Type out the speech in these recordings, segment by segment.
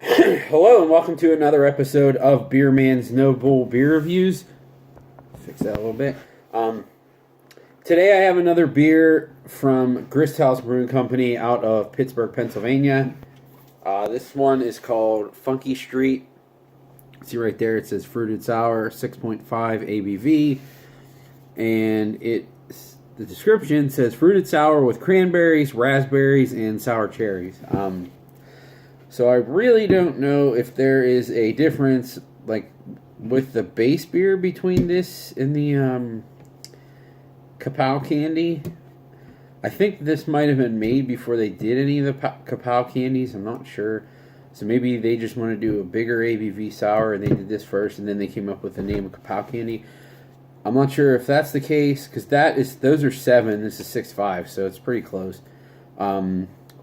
Hello and welcome to another episode of Beer Man's No Bull Beer Reviews. Fix that a little bit. Today I have another beer from Grist Brewing Company out of Pittsburgh, Pennsylvania. This one is called Funky Street. See right there, it says fruited sour, 6.5 ABV, and the description says fruited sour with cranberries, raspberries, and sour cherries. So I really don't know if there is a difference, like, with the base beer between this and the Kapow candy. I think this might have been made before they did any of the Kapow candies. I'm not sure. So maybe they just want to do a bigger ABV sour and they did this first and then they came up with the name of Kapow candy. I'm not sure if that's the case because those are 7. This is 6.5, so it's pretty close.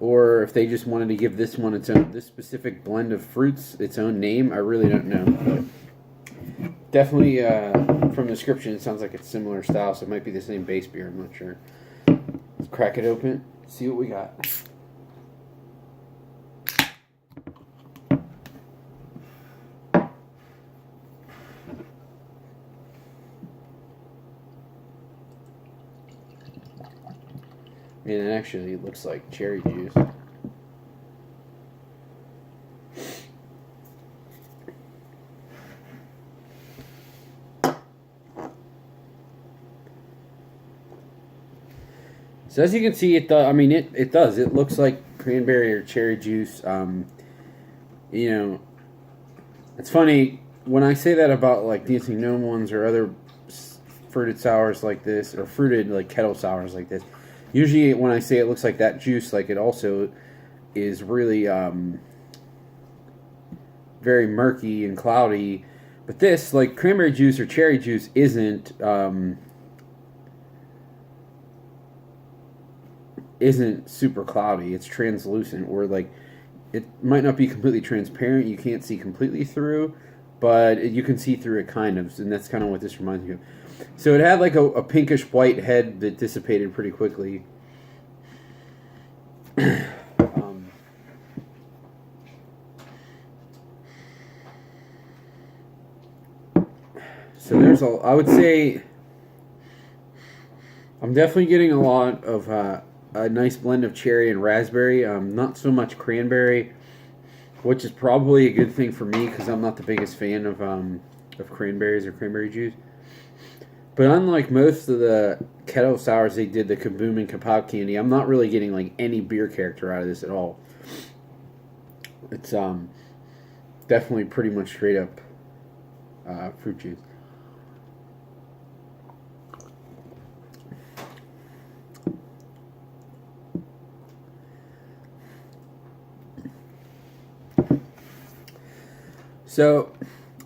Or if they just wanted to give this one this specific blend of fruits its own name. I really don't know. But definitely, from the description, it sounds like it's similar style, so it might be the same base beer. I'm not sure. Let's crack it open, see what we got. And it actually looks like cherry juice. So as you can see, it does. I mean, it does. It looks like cranberry or cherry juice. You know, it's funny when I say that about like Dancing Gnome ones or other fruited sours like this, or fruited like Kettle sours like this. Usually, when I say it looks like that juice, like it also is really very murky and cloudy. But this, like cranberry juice or cherry juice, isn't super cloudy. It's translucent, or like it might not be completely transparent. You can't see completely through, but you can see through it kind of, and that's kind of what this reminds me of. So it had like a pinkish white head that dissipated pretty quickly. So I would say I'm definitely getting a lot of a nice blend of cherry and raspberry. Not so much cranberry, which is probably a good thing for me because I'm not the biggest fan of cranberries or cranberry juice. But unlike most of the Kettle sours they did, the Kaboom and Kapow candy, I'm not really getting like any beer character out of this at all. It's definitely pretty much straight up fruit juice. So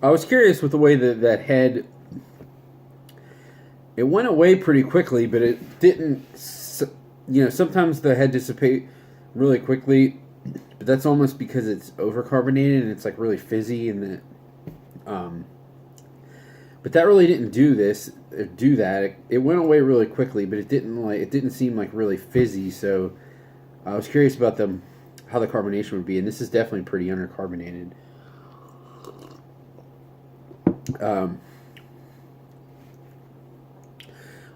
I was curious with the way that head. It went away pretty quickly, but it didn't. Sometimes the head dissipate really quickly, but that's almost because it's overcarbonated and it's like really fizzy, and but that really didn't do that. It went away really quickly, but it didn't seem like really fizzy. So I was curious about how the carbonation would be, and this is definitely pretty undercarbonated.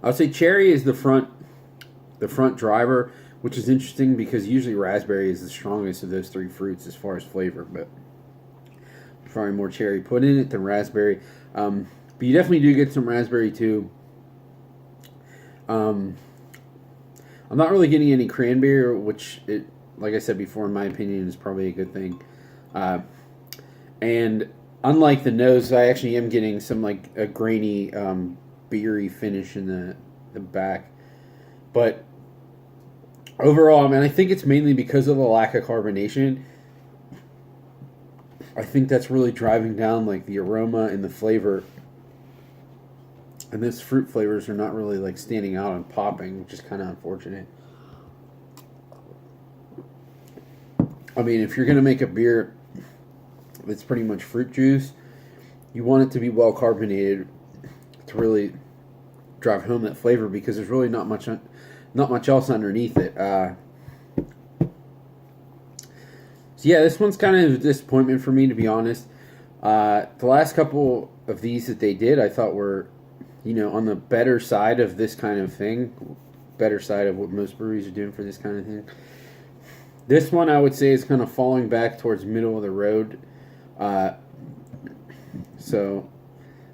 I would say cherry is the front driver, which is interesting because usually raspberry is the strongest of those 3 fruits as far as flavor, but probably more cherry put in it than raspberry. But you definitely do get some raspberry too. I'm not really getting any cranberry, which like I said before, in my opinion, is probably a good thing. And unlike the nose, I actually am getting some like a grainy, beery finish in the back. But overall, I mean, I think it's mainly because of the lack of carbonation. I think that's really driving down like the aroma and the flavor. And those fruit flavors are not really like standing out and popping, which is kind of unfortunate. I mean, if you're going to make a beer that's pretty much fruit juice, you want it to be well carbonated to really drive home that flavor, because there's really not much else underneath it. So yeah, this one's kind of a disappointment for me, to be honest. The last couple of these that they did, I thought were, on the better side of this kind of thing, better side of what most breweries are doing for this kind of thing. This one, I would say, is kind of falling back towards middle of the road. So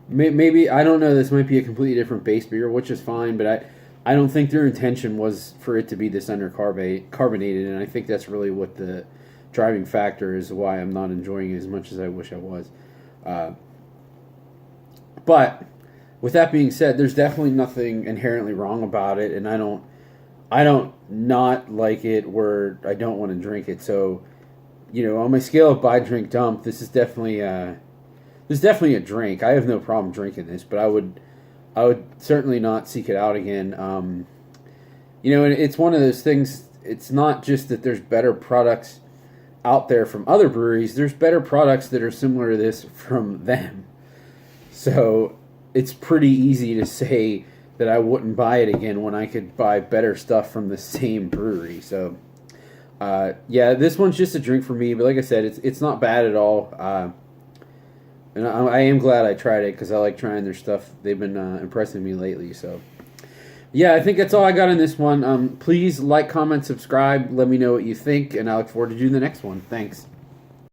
maybe, I don't know, this might be a completely different base beer, which is fine, but I don't think their intention was for it to be this carbonated, and I think that's really what the driving factor is, why I'm not enjoying it as much as I wish I was. But with that being said, there's definitely nothing inherently wrong about it, and I don't not like it where I don't want to drink it. So, on my scale of buy, drink, dump, this is definitely a drink. I have no problem drinking this, but I would certainly not seek it out again. And it's one of those things. It's not just that there's better products out there from other breweries. There's better products that are similar to this from them. So it's pretty easy to say that I wouldn't buy it again when I could buy better stuff from the same brewery. So, yeah, this one's just a drink for me. But like I said, it's not bad at all. And I am glad I tried it because I like trying their stuff. They've been impressing me lately. So, yeah, I think that's all I got in this one. Please like, comment, subscribe. Let me know what you think, and I look forward to doing the next one. Thanks.